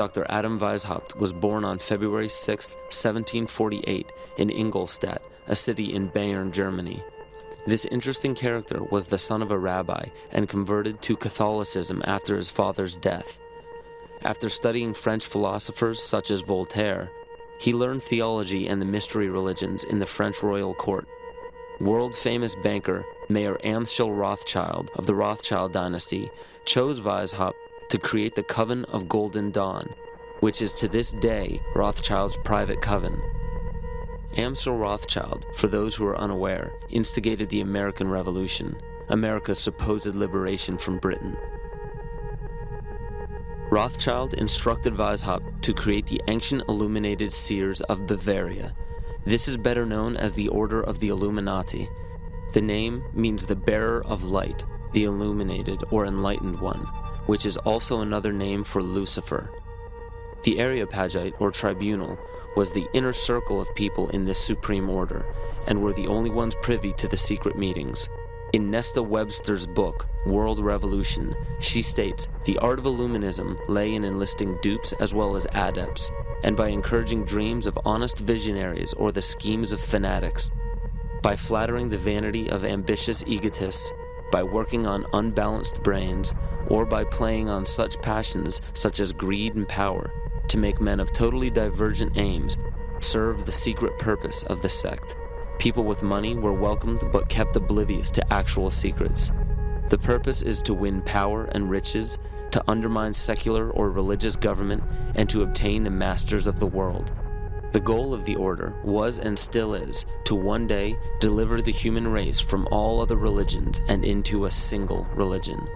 Dr. Adam Weishaupt was born on February 6, 1748, in Ingolstadt, a city in Bayern, Germany. This interesting character was the son of a rabbi and converted to Catholicism after his father's death. After studying French philosophers such as Voltaire, he learned theology and the mystery religions in the French royal court. World-famous banker Mayer Amschel Rothschild of the Rothschild dynasty chose Weishaupt to create the Coven of Golden Dawn, which is to this day Rothschild's private coven. Amschel Rothschild, for those who are unaware, instigated the American Revolution, America's supposed liberation from Britain. Rothschild instructed Weishaupt to create the Ancient Illuminated Seers of Bavaria. This is better known as the Order of the Illuminati. The name means the bearer of light, the illuminated or enlightened one, which is also another name for Lucifer. The Areopagite, or tribunal, was the inner circle of people in this supreme order, and were the only ones privy to the secret meetings. In Nesta Webster's book, World Revolution, she states, the art of Illuminism lay in enlisting dupes as well as adepts, and by encouraging dreams of honest visionaries or the schemes of fanatics, by flattering the vanity of ambitious egotists, by working on unbalanced brains, or by playing on such passions such as greed and power, to make men of totally divergent aims serve the secret purpose of the sect. People with money were welcomed but kept oblivious to actual secrets. The purpose is to win power and riches, to undermine secular or religious government, and to obtain the masters of the world. The goal of the order was and still is to one day deliver the human race from all other religions and into a single religion.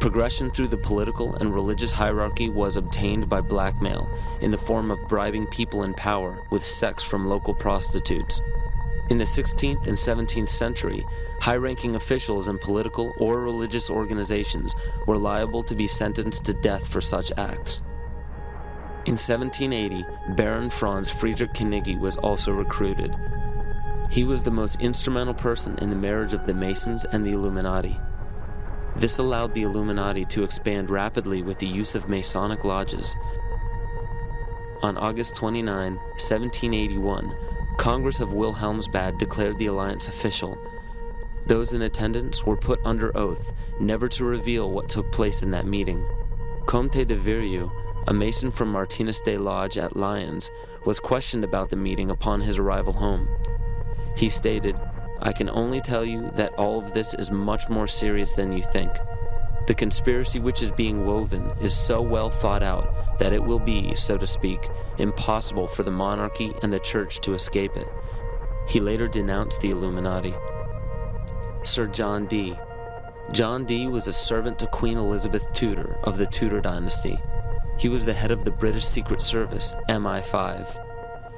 Progression through the political and religious hierarchy was obtained by blackmail in the form of bribing people in power with sex from local prostitutes. In the 16th and 17th century, high-ranking officials in political or religious organizations were liable to be sentenced to death for such acts. In 1780, Baron Franz Friedrich Knigge was also recruited. He was the most instrumental person in the marriage of the Masons and the Illuminati. This allowed the Illuminati to expand rapidly with the use of Masonic lodges. On August 29, 1781, Congress of Wilhelmsbad declared the alliance official. Those in attendance were put under oath never to reveal what took place in that meeting. Comte de Virieu, a Mason from Martinez de Lodge at Lyons, was questioned about the meeting upon his arrival home. He stated, "I can only tell you that all of this is much more serious than you think. The conspiracy which is being woven is so well thought out that it will be, so to speak, impossible for the monarchy and the church to escape it." He later denounced the Illuminati. Sir John Dee. John Dee was a servant to Queen Elizabeth Tudor of the Tudor dynasty. He was the head of the British Secret Service, MI5.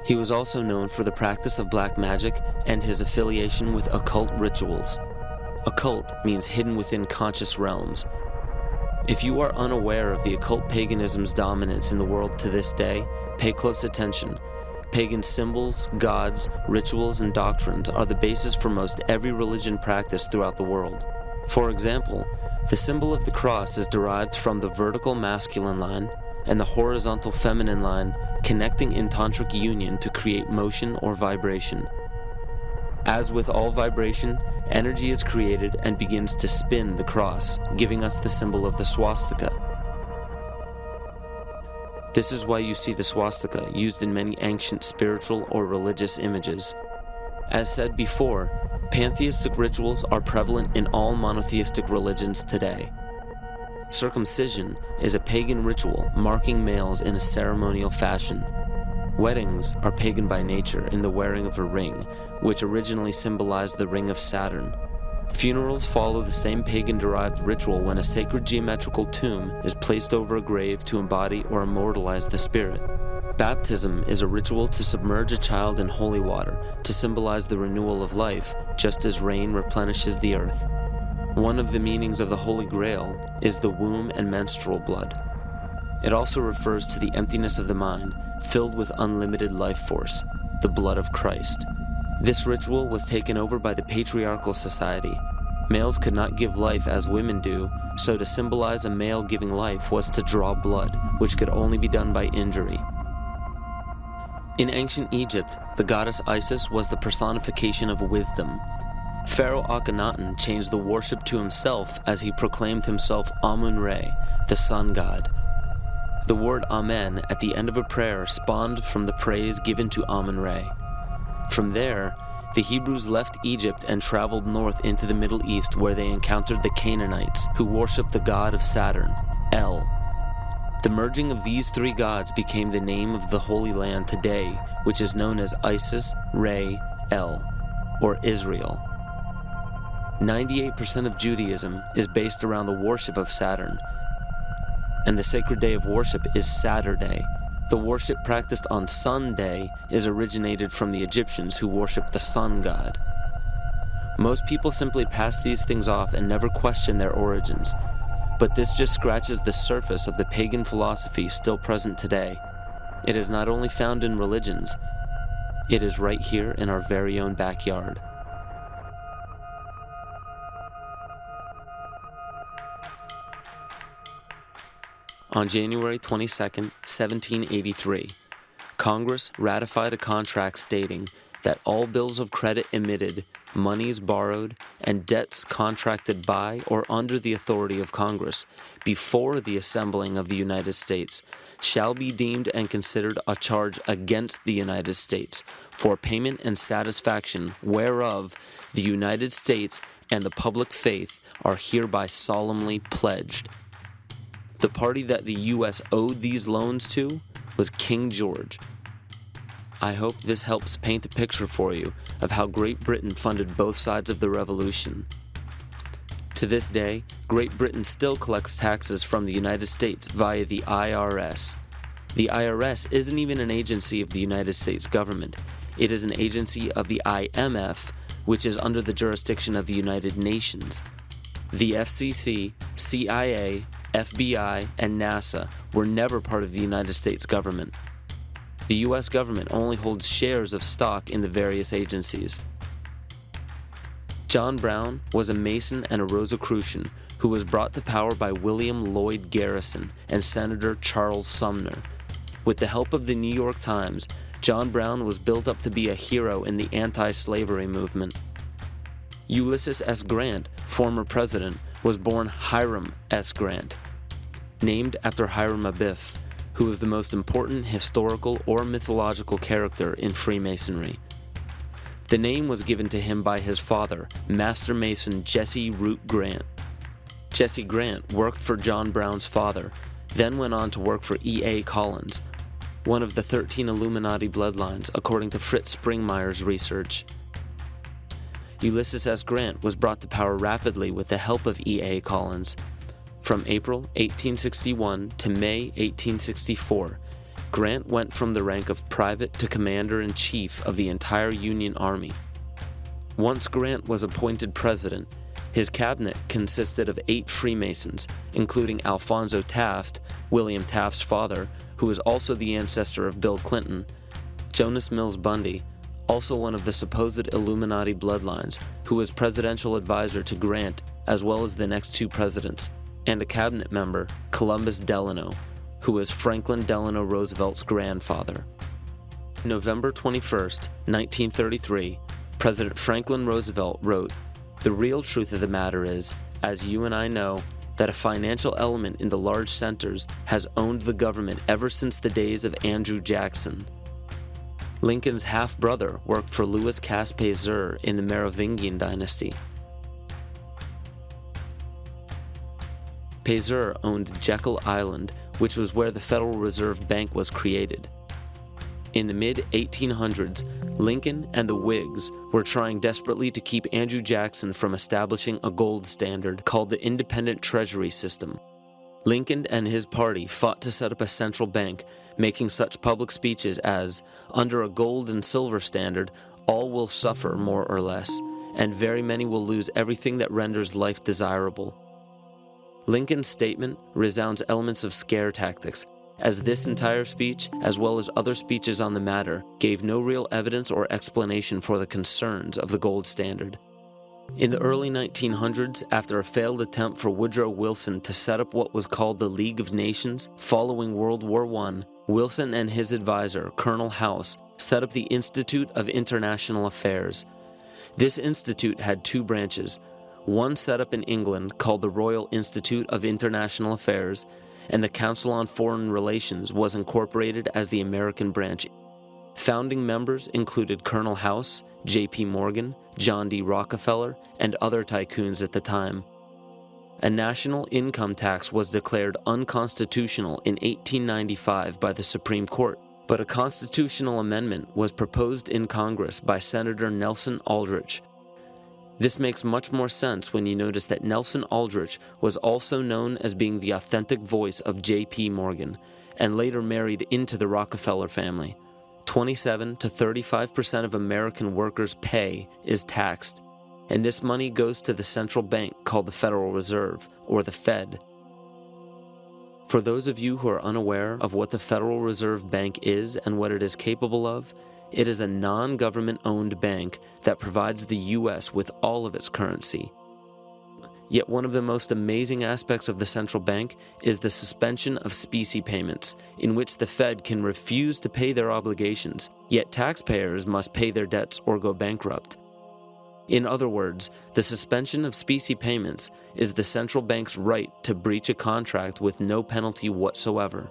He was also known for the practice of black magic and his affiliation with occult rituals. Occult means hidden within conscious realms. If you are unaware of the occult paganism's dominance in the world to this day, pay close attention. Pagan symbols, gods, rituals, and doctrines are the basis for most every religion practiced throughout the world. For example, the symbol of the cross is derived from the vertical masculine line and the horizontal feminine line connecting in tantric union to create motion or vibration. As with all vibration, energy is created and begins to spin the cross, giving us the symbol of the swastika. This is why you see the swastika used in many ancient spiritual or religious images. As said before, pantheistic rituals are prevalent in all monotheistic religions today. Circumcision is a pagan ritual marking males in a ceremonial fashion. Weddings are pagan by nature in the wearing of a ring, which originally symbolized the ring of Saturn. Funerals follow the same pagan-derived ritual when a sacred geometrical tomb is placed over a grave to embody or immortalize the spirit. Baptism is a ritual to submerge a child in holy water to symbolize the renewal of life, just as rain replenishes the earth. One of the meanings of the Holy Grail is the womb and menstrual blood. It also refers to the emptiness of the mind, filled with unlimited life force, the blood of Christ. This ritual was taken over by the Patriarchal Society. Males could not give life as women do, so to symbolize a male giving life was to draw blood, which could only be done by injury. In ancient Egypt, the goddess Isis was the personification of wisdom. Pharaoh Akhenaten changed the worship to himself as he proclaimed himself Amun-Re, the sun god. The word Amen at the end of a prayer spawned from the praise given to Amun-Re. From there, the Hebrews left Egypt and traveled north into the Middle East, where they encountered the Canaanites, who worshipped the god of Saturn, El. The merging of these three gods became the name of the Holy Land today, which is known as Isis, Re, El, or Israel. 98% of Judaism is based around the worship of Saturn, and the sacred day of worship is Saturday. The worship practiced on Sunday is originated from the Egyptians, who worshiped the sun god. Most people simply pass these things off and never question their origins, but this just scratches the surface of the pagan philosophy still present today. It is not only found in religions, it is right here in our very own backyard. On January 22, 1783, Congress ratified a contract stating that all bills of credit emitted, monies borrowed, and debts contracted by or under the authority of Congress before the assembling of the United States shall be deemed and considered a charge against the United States for payment and satisfaction whereof the United States and the public faith are hereby solemnly pledged. The party that the U.S. owed these loans to was King George. I hope this helps paint a picture for you of how Great Britain funded both sides of the Revolution. To this day, Great Britain still collects taxes from the United States via the IRS. The IRS isn't even an agency of the United States government. It is an agency of the IMF, which is under the jurisdiction of the United Nations. The FCC, CIA, FBI, and NASA were never part of the United States government. The U.S. government only holds shares of stock in the various agencies. John Brown was a Mason and a Rosicrucian who was brought to power by William Lloyd Garrison and Senator Charles Sumner. With the help of the New York Times, John Brown was built up to be a hero in the anti-slavery movement. Ulysses S. Grant, former president, was born Hiram S. Grant, named after Hiram Abiff, who was the most important historical or mythological character in Freemasonry. The name was given to him by his father, Master Mason Jesse Root Grant. Jesse Grant worked for John Brown's father, then went on to work for E.A. Collins, one of the 13 Illuminati bloodlines, according to Fritz Springmeier's research. Ulysses S. Grant was brought to power rapidly with the help of E.A. Collins. From April 1861 to May 1864, Grant went from the rank of private to commander-in-chief of the entire Union Army. Once Grant was appointed president, his cabinet consisted of 8 Freemasons, including Alphonso Taft, William Taft's father, who was also the ancestor of Bill Clinton, Jonas Mills Bundy, also one of the supposed Illuminati bloodlines, who was presidential advisor to Grant as well as the next 2 presidents, and a cabinet member, Columbus Delano, who was Franklin Delano Roosevelt's grandfather. November 21, 1933, President Franklin Roosevelt wrote, "The real truth of the matter is, as you and I know, that a financial element in the large centers has owned the government ever since the days of Andrew Jackson." Lincoln's half-brother worked for Louis Cass Pasteur in the Merovingian dynasty. Pasteur owned Jekyll Island, which was where the Federal Reserve Bank was created. In the mid-1800s, Lincoln and the Whigs were trying desperately to keep Andrew Jackson from establishing a gold standard called the Independent Treasury System. Lincoln and his party fought to set up a central bank, making such public speeches as, "Under a gold and silver standard, all will suffer more or less, and very many will lose everything that renders life desirable." Lincoln's statement resounds elements of scare tactics, as this entire speech, as well as other speeches on the matter, gave no real evidence or explanation for the concerns of the gold standard. In the early 1900s, after a failed attempt for Woodrow Wilson to set up what was called the League of Nations following World War I, Wilson and his advisor, Colonel House, set up the Institute of International Affairs. This institute had two branches, one set up in England called the Royal Institute of International Affairs, and the Council on Foreign Relations was incorporated as the American branch. Founding members included Colonel House, J.P. Morgan, John D. Rockefeller, and other tycoons at the time. A national income tax was declared unconstitutional in 1895 by the Supreme Court, but a constitutional amendment was proposed in Congress by Senator Nelson Aldrich. This makes much more sense when you notice that Nelson Aldrich was also known as being the authentic voice of J.P. Morgan, and later married into the Rockefeller family. 27 to 35% of American workers' pay is taxed, and this money goes to the central bank called the Federal Reserve, or the Fed. For those of you who are unaware of what the Federal Reserve Bank is and what it is capable of, it is a non-government-owned bank that provides the U.S. with all of its currency. Yet one of the most amazing aspects of the central bank is the suspension of specie payments, in which the Fed can refuse to pay their obligations, yet taxpayers must pay their debts or go bankrupt. In other words, the suspension of specie payments is the central bank's right to breach a contract with no penalty whatsoever.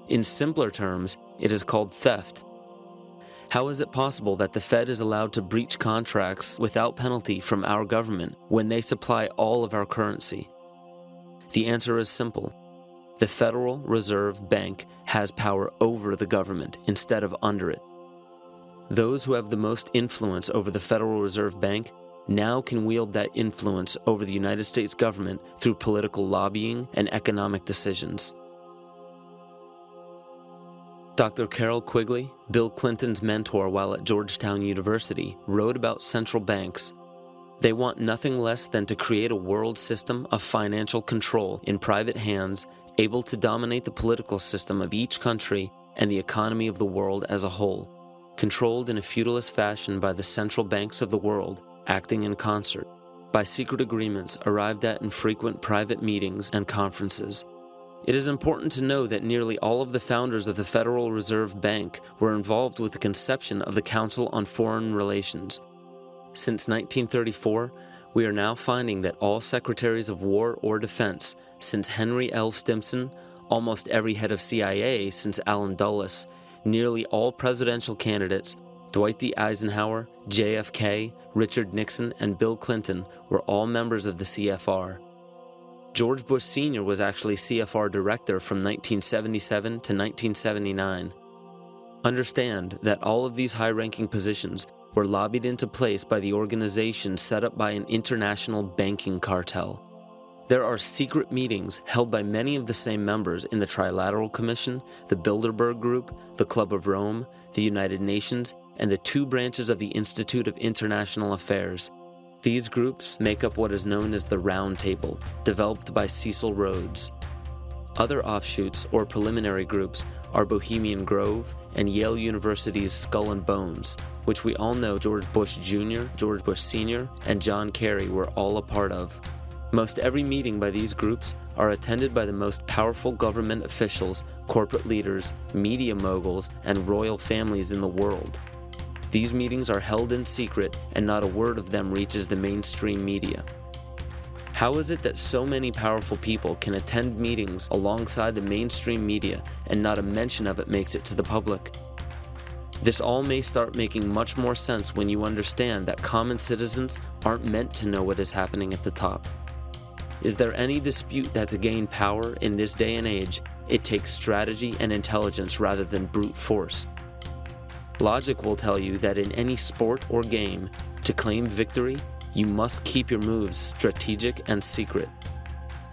In simpler terms, it is called theft. How is it possible that the Fed is allowed to breach contracts without penalty from our government when they supply all of our currency? The answer is simple. The Federal Reserve Bank has power over the government instead of under it. Those who have the most influence over the Federal Reserve Bank now can wield that influence over the United States government through political lobbying and economic decisions. Dr. Carroll Quigley, Bill Clinton's mentor while at Georgetown University, wrote about central banks. They want nothing less than to create a world system of financial control in private hands, able to dominate the political system of each country and the economy of the world as a whole, controlled in a feudalist fashion by the central banks of the world, acting in concert, by secret agreements arrived at in frequent private meetings and conferences. It is important to know that nearly all of the founders of the Federal Reserve Bank were involved with the conception of the Council on Foreign Relations. Since 1934, we are now finding that all secretaries of war or defense, since Henry L. Stimson, almost every head of CIA since Allen Dulles, nearly all presidential candidates, Dwight D. Eisenhower, JFK, Richard Nixon, and Bill Clinton were all members of the CFR. George Bush Sr. was actually CFR director from 1977 to 1979. Understand that all of these high-ranking positions were lobbied into place by the organization set up by an international banking cartel. There are secret meetings held by many of the same members in the Trilateral Commission, the Bilderberg Group, the Club of Rome, the United Nations, and the two branches of the Institute of International Affairs. These groups make up what is known as the Round Table, developed by Cecil Rhodes. Other offshoots or preliminary groups are Bohemian Grove and Yale University's Skull and Bones, which we all know George Bush Jr., George Bush Sr., and John Kerry were all a part of. Most every meeting by these groups are attended by the most powerful government officials, corporate leaders, media moguls, and royal families in the world. These meetings are held in secret, and not a word of them reaches the mainstream media. How is it that so many powerful people can attend meetings alongside the mainstream media and not a mention of it makes it to the public? This all may start making much more sense when you understand that common citizens aren't meant to know what is happening at the top. Is there any dispute that to gain power in this day and age, it takes strategy and intelligence rather than brute force? Logic will tell you that in any sport or game, to claim victory, you must keep your moves strategic and secret.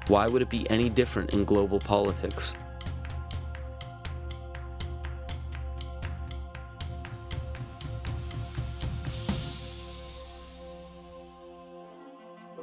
Why would it be any different in global politics?